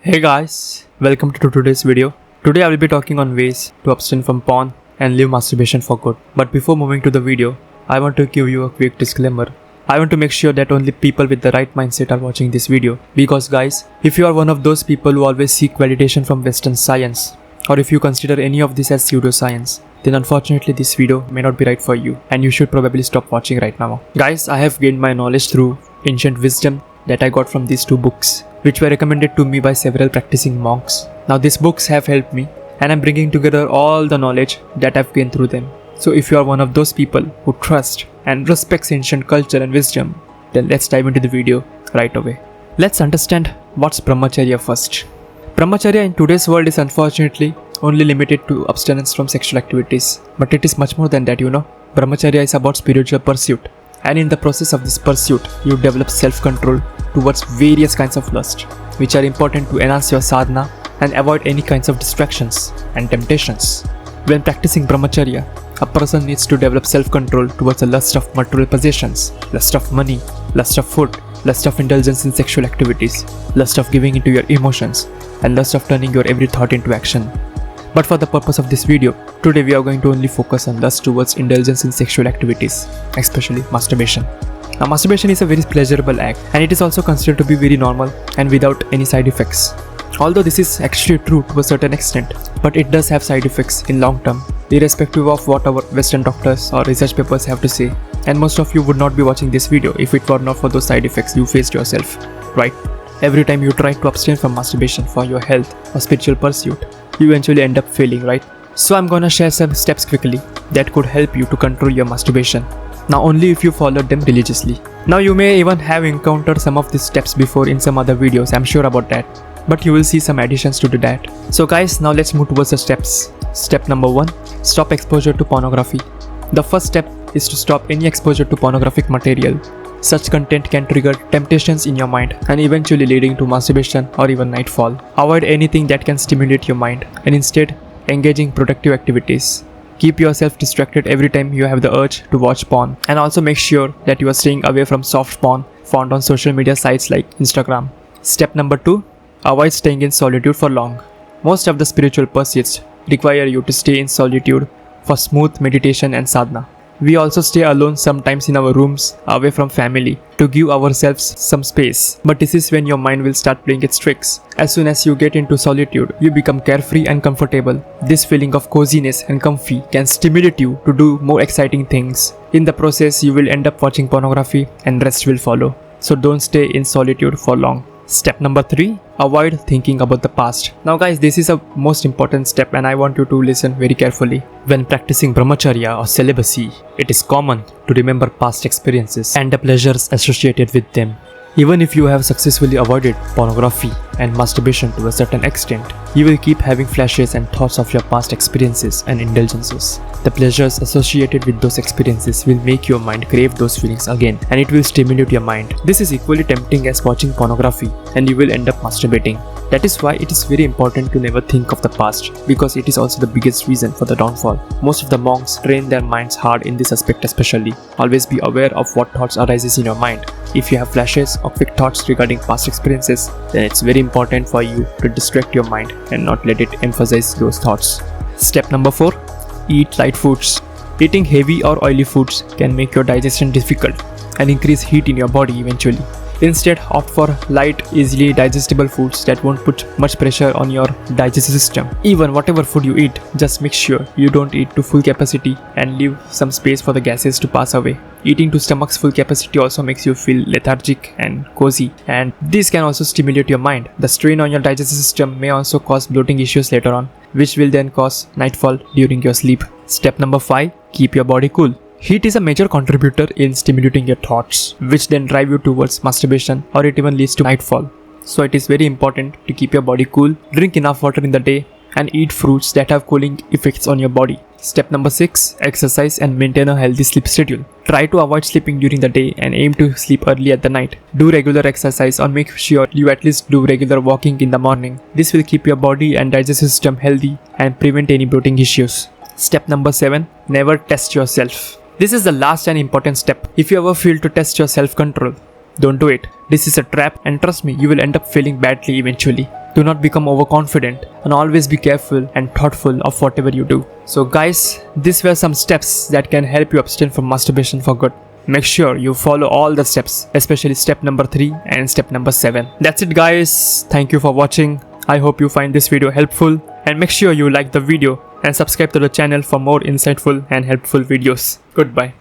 Hey guys, welcome to today's video. Today I will be talking on ways to abstain from porn and leave masturbation for good. But before moving to the video, I want to give you a quick disclaimer. I want to make sure that only people with the right mindset are watching this video. Because guys, if you are one of those people who always seek validation from Western science, or if you consider any of this as pseudoscience, then unfortunately this video may not be right for you and you should probably stop watching right now. Guys, I have gained my knowledge through ancient wisdom that I got from these two books, which were recommended to me by several practicing monks. Now these books have helped me and I'm bringing together all the knowledge that I've gained through them. So if you are one of those people who trust and respects ancient culture and wisdom, then let's dive into the video right away. Let's understand what's Brahmacharya first. Brahmacharya in today's world is unfortunately only limited to abstinence from sexual activities. But it is much more than that, you know. Brahmacharya is about spiritual pursuit. And in the process of this pursuit, you develop self-control towards various kinds of lust, which are important to enhance your sadhana and avoid any kinds of distractions and temptations. When practicing Brahmacharya, a person needs to develop self-control towards the lust of material possessions, lust of money, lust of food, lust of indulgence in sexual activities, lust of giving into your emotions, and lust of turning your every thought into action. But for the purpose of this video, today we are going to only focus on lust towards indulgence in sexual activities, especially masturbation. Now masturbation is a very pleasurable act and it is also considered to be very normal and without any side effects. Although this is actually true to a certain extent, but it does have side effects in long term, irrespective of what our Western doctors or research papers have to say. And most of you would not be watching this video if it were not for those side effects you faced yourself, right? Every time you try to abstain from masturbation for your health or spiritual pursuit, you eventually end up failing, right? So I'm gonna share some steps quickly that could help you to control your masturbation. Now only if you followed them religiously. Now you may even have encountered some of these steps before in some other videos, I'm sure about that. But you will see some additions to that. So guys, now let's move towards the steps. Step number 1. Stop exposure to pornography. The first step is to stop any exposure to pornographic material. Such content can trigger temptations in your mind and eventually leading to masturbation or even nightfall. Avoid anything that can stimulate your mind and instead engage in productive activities. Keep yourself distracted every time you have the urge to watch porn, and also make sure that you are staying away from soft porn found on social media sites like Instagram. Step number 2. Avoid staying in solitude for long. Most of the spiritual pursuits require you to stay in solitude for smooth meditation and sadhana. We also stay alone sometimes in our rooms, away from family, to give ourselves some space. But this is when your mind will start playing its tricks. As soon as you get into solitude, you become carefree and comfortable. This feeling of coziness and comfy can stimulate you to do more exciting things. In the process, you will end up watching pornography and rest will follow. So don't stay in solitude for long. Step number 3. Avoid thinking about the past. Now guys, this is a most important step and I want you to listen very carefully. When practicing Brahmacharya or celibacy, it is common to remember past experiences and the pleasures associated with them. Even if you have successfully avoided pornography and masturbation to a certain extent, you will keep having flashes and thoughts of your past experiences and indulgences. The pleasures associated with those experiences will make your mind crave those feelings again and it will stimulate your mind. This is equally tempting as watching pornography and you will end up masturbating. That is why it is very important to never think of the past, because it is also the biggest reason for the downfall. Most of the monks train their minds hard in this aspect especially. Always be aware of what thoughts arises in your mind. If you have flashes or quick thoughts regarding past experiences, then it's very important for you to distract your mind and not let it emphasize those thoughts. Step number 4. Eat light foods. Eating heavy or oily foods can make your digestion difficult and increase heat in your body eventually. Instead, opt for light, easily digestible foods that won't put much pressure on your digestive system. Even whatever food you eat, just make sure you don't eat to full capacity and leave some space for the gases to pass away. Eating to stomach's full capacity also makes you feel lethargic and cozy, and this can also stimulate your mind. The strain on your digestive system may also cause bloating issues later on, which will then cause nightfall during your sleep. Step number 5. Keep your body cool. Heat is a major contributor in stimulating your thoughts, which then drive you towards masturbation or it even leads to nightfall. So it is very important to keep your body cool, drink enough water in the day, and eat fruits that have cooling effects on your body. Step number 6. Exercise and maintain a healthy sleep schedule. Try to avoid sleeping during the day and aim to sleep early at the night. Do regular exercise or make sure you at least do regular walking in the morning. This will keep your body and digestive system healthy and prevent any bloating issues. Step number 7. Never test yourself. This is the last and important step. If you ever feel to test your self-control, don't do it. This is a trap, and trust me, you will end up feeling badly eventually. Do not become overconfident, and always be careful and thoughtful of whatever you do. So guys, these were some steps that can help you abstain from masturbation for good. Make sure you follow all the steps, especially step number 3 and step number 7. That's it guys. Thank you for watching. I hope you find this video helpful, and make sure you like the video and subscribe to the channel for more insightful and helpful videos. Goodbye.